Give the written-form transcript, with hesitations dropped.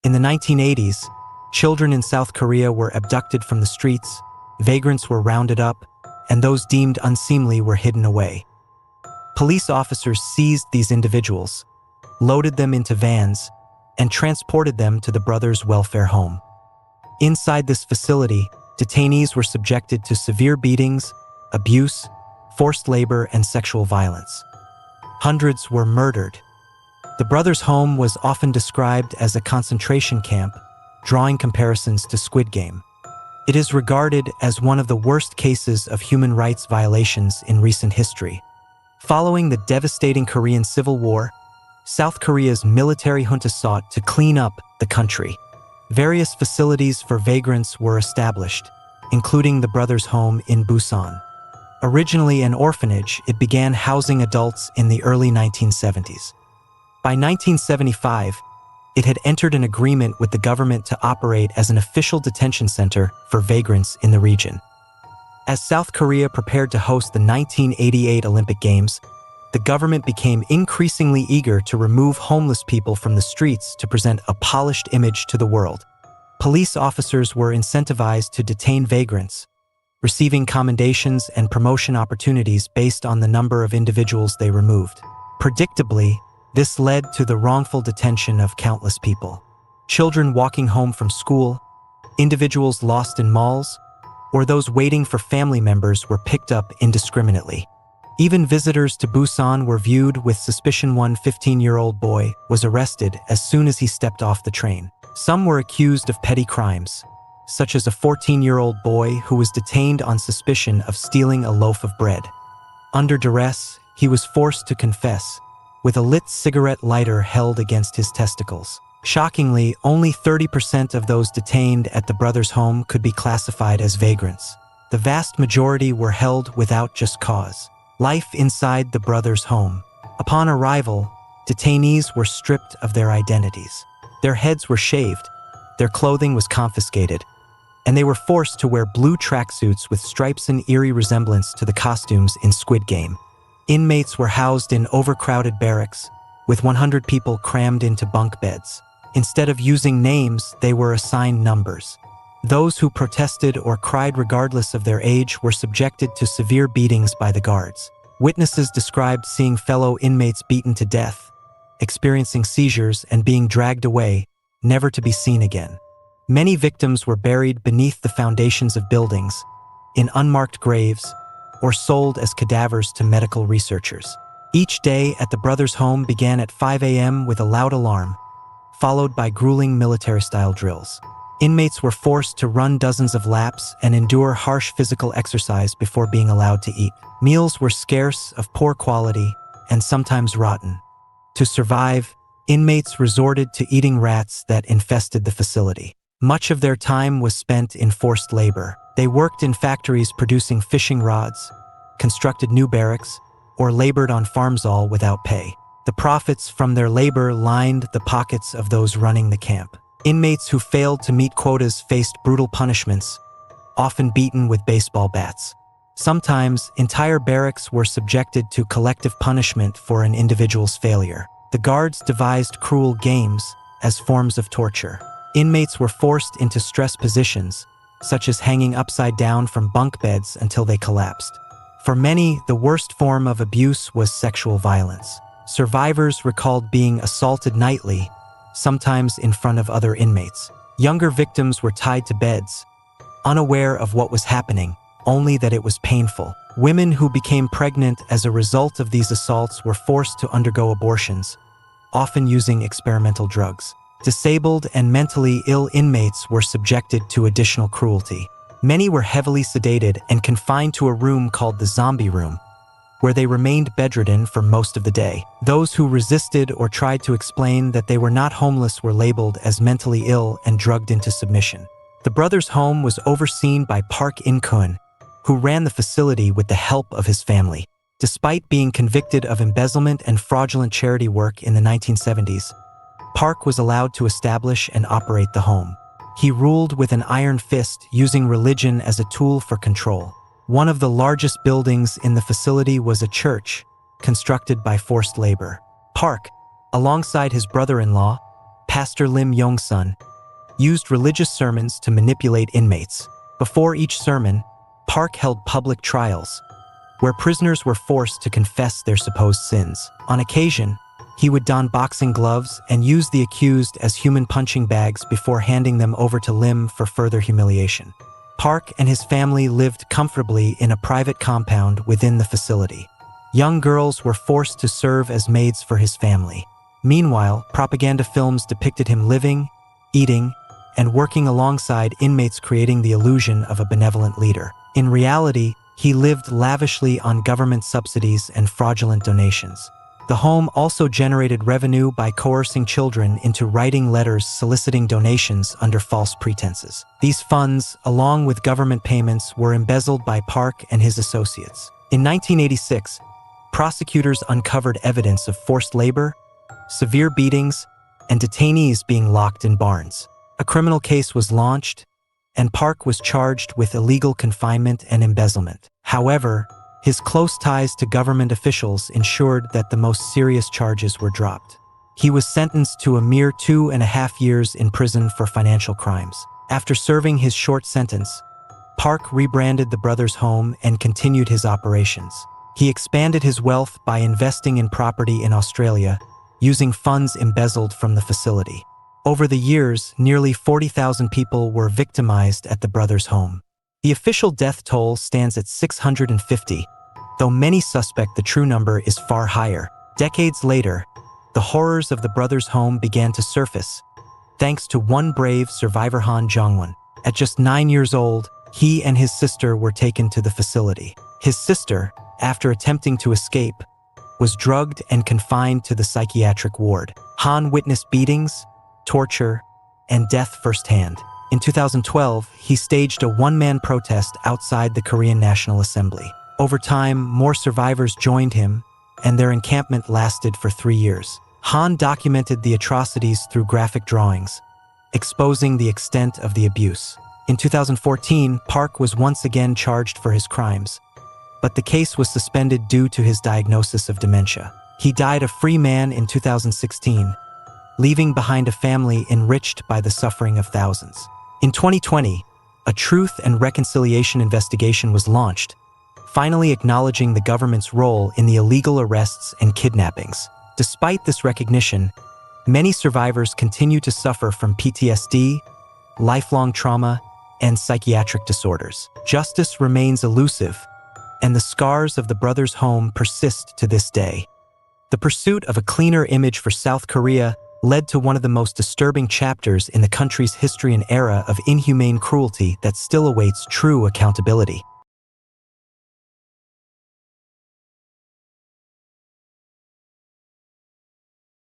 In the 1980s, children in South Korea were abducted from the streets, vagrants were rounded up, and those deemed unseemly were hidden away. Police officers seized these individuals, loaded them into vans, and transported them to the brothers' welfare home. Inside this facility, detainees were subjected to severe beatings, abuse, forced labor, and sexual violence. Hundreds were murdered. The brothers' home was often described as a concentration camp, drawing comparisons to Squid Game. It is regarded as one of the worst cases of human rights violations in recent history. Following the devastating Korean Civil War, South Korea's military junta sought to clean up the country. Various facilities for vagrants were established, including the brothers' home in Busan. Originally an orphanage, it began housing adults in the early 1970s. By 1975, it had entered an agreement with the government to operate as an official detention center for vagrants in the region. As South Korea prepared to host the 1988 Olympic Games, the government became increasingly eager to remove homeless people from the streets to present a polished image to the world. Police officers were incentivized to detain vagrants, receiving commendations and promotion opportunities based on the number of individuals they removed. Predictably, this led to the wrongful detention of countless people. Children walking home from school, individuals lost in malls, or those waiting for family members were picked up indiscriminately. Even visitors to Busan were viewed with suspicion. One 15-year-old boy was arrested as soon as he stepped off the train. Some were accused of petty crimes, such as a 14-year-old boy who was detained on suspicion of stealing a loaf of bread. Under duress, he was forced to confess, with a lit cigarette lighter held against his testicles. Shockingly, only 30% of those detained at the brothers' home could be classified as vagrants. The vast majority were held without just cause. Life inside the brothers' home. Upon arrival, detainees were stripped of their identities. Their heads were shaved, their clothing was confiscated, and they were forced to wear blue tracksuits with stripes in eerie resemblance to the costumes in Squid Game. Inmates were housed in overcrowded barracks, with 100 people crammed into bunk beds. Instead of using names, they were assigned numbers. Those who protested or cried regardless of their age were subjected to severe beatings by the guards. Witnesses described seeing fellow inmates beaten to death, experiencing seizures, and being dragged away, never to be seen again. Many victims were buried beneath the foundations of buildings, in unmarked graves, or sold as cadavers to medical researchers. Each day at the brothers' home began at 5 a.m. with a loud alarm, followed by grueling military-style drills. Inmates were forced to run dozens of laps and endure harsh physical exercise before being allowed to eat. Meals were scarce, of poor quality, and sometimes rotten. To survive, inmates resorted to eating rats that infested the facility. Much of their time was spent in forced labor. They worked in factories producing fishing rods, constructed new barracks, or labored on farms all without pay. The profits from their labor lined the pockets of those running the camp. Inmates who failed to meet quotas faced brutal punishments, often beaten with baseball bats. Sometimes, entire barracks were subjected to collective punishment for an individual's failure. The guards devised cruel games as forms of torture. Inmates were forced into stress positions, such as hanging upside down from bunk beds until they collapsed. For many, the worst form of abuse was sexual violence. Survivors recalled being assaulted nightly, sometimes in front of other inmates. Younger victims were tied to beds, unaware of what was happening, only that it was painful. Women who became pregnant as a result of these assaults were forced to undergo abortions, often using experimental drugs. Disabled and mentally ill inmates were subjected to additional cruelty. Many were heavily sedated and confined to a room called the zombie room, where they remained bedridden for most of the day. Those who resisted or tried to explain that they were not homeless were labeled as mentally ill and drugged into submission. The brothers' home was overseen by Park In-kun, who ran the facility with the help of his family. Despite being convicted of embezzlement and fraudulent charity work in the 1970s, Park was allowed to establish and operate the home. He ruled with an iron fist, using religion as a tool for control. One of the largest buildings in the facility was a church, constructed by forced labor. Park, alongside his brother-in-law, Pastor Lim Yong-sun, used religious sermons to manipulate inmates. Before each sermon, Park held public trials, where prisoners were forced to confess their supposed sins. On occasion, he would don boxing gloves and use the accused as human punching bags before handing them over to Lim for further humiliation. Park and his family lived comfortably in a private compound within the facility. Young girls were forced to serve as maids for his family. Meanwhile, propaganda films depicted him living, eating, and working alongside inmates, creating the illusion of a benevolent leader. In reality, he lived lavishly on government subsidies and fraudulent donations. The home also generated revenue by coercing children into writing letters soliciting donations under false pretenses. These funds, along with government payments, were embezzled by Park and his associates. In 1986, prosecutors uncovered evidence of forced labor, severe beatings, and detainees being locked in barns. A criminal case was launched, and Park was charged with illegal confinement and embezzlement. However, his close ties to government officials ensured that the most serious charges were dropped. He was sentenced to a mere 2.5 years in prison for financial crimes. After serving his short sentence, Park rebranded the brothers' home and continued his operations. He expanded his wealth by investing in property in Australia, using funds embezzled from the facility. Over the years, nearly 40,000 people were victimized at the brothers' home. The official death toll stands at 650, though many suspect the true number is far higher. Decades later, the horrors of the brothers' home began to surface, thanks to one brave survivor, Han Jong-won. At just 9 years old, he and his sister were taken to the facility. His sister, after attempting to escape, was drugged and confined to the psychiatric ward. Han witnessed beatings, torture, and death firsthand. In 2012, he staged a one-man protest outside the Korean National Assembly. Over time, more survivors joined him, and their encampment lasted for 3 years. Han documented the atrocities through graphic drawings, exposing the extent of the abuse. In 2014, Park was once again charged for his crimes, but the case was suspended due to his diagnosis of dementia. He died a free man in 2016, leaving behind a family enriched by the suffering of thousands. In 2020, a Truth and Reconciliation investigation was launched, finally acknowledging the government's role in the illegal arrests and kidnappings. Despite this recognition, many survivors continue to suffer from PTSD, lifelong trauma, and psychiatric disorders. Justice remains elusive, and the scars of the brothers' home persist to this day. The pursuit of a cleaner image for South Korea led to one of the most disturbing chapters in the country's history, an era of inhumane cruelty that still awaits true accountability.